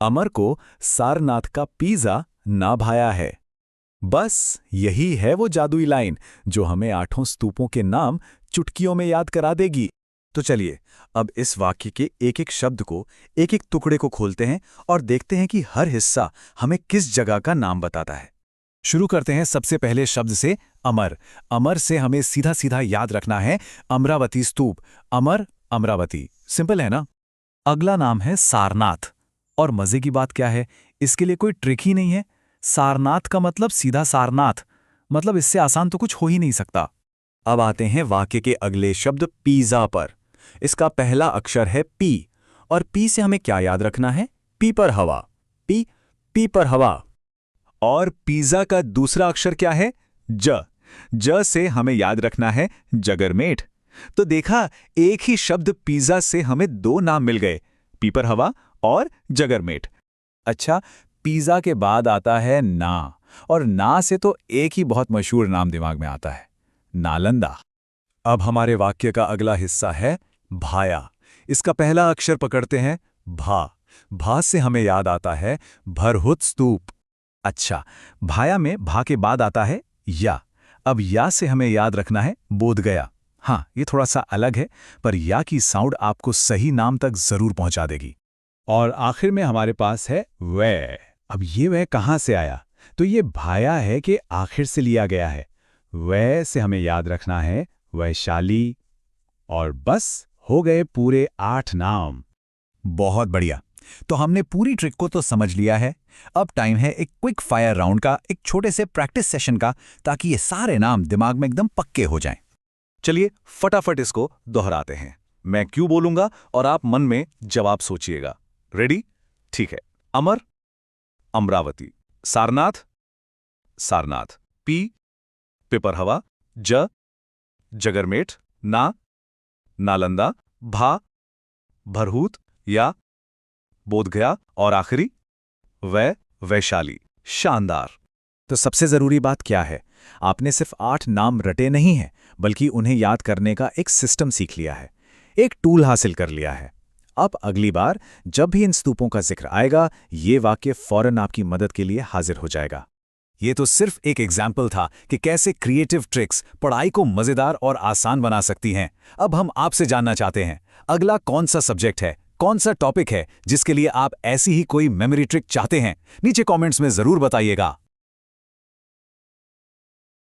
अमर को सारनाथ का पिज़्ज़ा ना भाया है। बस यही है वो जादुई लाइन जो हमें आठों स्तूपों के नाम चुटकियों में याद करा देगी। तो चलिए, अब इस वाक्य के एक एक शब्द को, एक एक टुकड़े को खोलते हैं और देखते हैं कि हर हिस्सा हमें किस जगह का नाम बताता है। शुरू करते हैं सबसे पहले शब्द से, अमर। अमर से हमें सीधा सीधा याद रखना है अमरावती स्तूप। अमर, अमरावती, सिंपल है ना। अगला नाम है सारनाथ। और मजे की बात क्या है, इसके लिए कोई ट्रिक ही नहीं है। सारनाथ का मतलब सीधा सारनाथ, मतलब इससे आसान तो कुछ हो ही नहीं सकता। अब आते हैं वाक्य के अगले शब्द पिज़्ज़ा पर। इसका पहला अक्षर है पी, और पी से हमें क्या याद रखना है? पी पर हवा। पी, पी पर हवा। और पिज़्ज़ा का दूसरा अक्षर क्या है? ज। ज से हमें याद रखना है जगरमेट। तो देखा, एक ही शब्द पिज़्ज़ा से हमें दो नाम मिल गए, पी पर हवा और जगरमेट। अच्छा, पिज़्ज़ा के बाद आता है ना, और ना से तो एक ही बहुत मशहूर नाम दिमाग में आता है, नालंदा। अब हमारे वाक्य का अगला हिस्सा है भाया। इसका पहला अक्षर पकड़ते हैं भा। भा से हमें याद आता है भरहुत स्तूप। अच्छा, भाया में भा के बाद आता है या। अब या से हमें याद रखना है बोध गया। हाँ, ये थोड़ा सा अलग है, पर या की साउंड आपको सही नाम तक जरूर पहुंचा देगी। और आखिर में हमारे पास है वह। अब ये वह कहाँ से आया? तो ये भाया है कि आखिर से लिया गया है। वह से हमें याद रखना है वैशाली। और बस हो गए पूरे 8 नाम। बहुत बढ़िया। तो हमने पूरी ट्रिक को तो समझ लिया है। अब टाइम है एक क्विक फायर राउंड का, एक छोटे से प्रैक्टिस सेशन का, ताकि ये सारे नाम दिमाग में एकदम पक्के हो जाएं। चलिए फटाफट इसको दोहराते हैं। मैं क्यों बोलूंगा और आप मन में जवाब सोचिएगा। रेडी? ठीक है। अमर, अमरावती। सारनाथ, सारनाथ। पी, पेपर हवा। ज, जगरमेट। ना, नालंदा। भा, भरहूत या बोधगया। और आखिरी वैशाली। शानदार। तो सबसे जरूरी बात क्या है? आपने सिर्फ 8 नाम रटे नहीं हैं, बल्कि उन्हें याद करने का एक सिस्टम सीख लिया है, एक टूल हासिल कर लिया है। अब अगली बार जब भी इन स्तूपों का जिक्र आएगा, ये वाक्य फौरन आपकी मदद के लिए हाजिर हो जाएगा। ये तो सिर्फ एक एग्जाम्पल था कि कैसे क्रिएटिव ट्रिक्स पढ़ाई को मजेदार और आसान बना सकती हैं। अब हम आपसे जानना चाहते हैं, अगला कौन सा सब्जेक्ट है, कौन सा टॉपिक है जिसके लिए आप ऐसी ही कोई मेमोरी ट्रिक चाहते हैं? नीचे कमेंट्स में जरूर बताइएगा।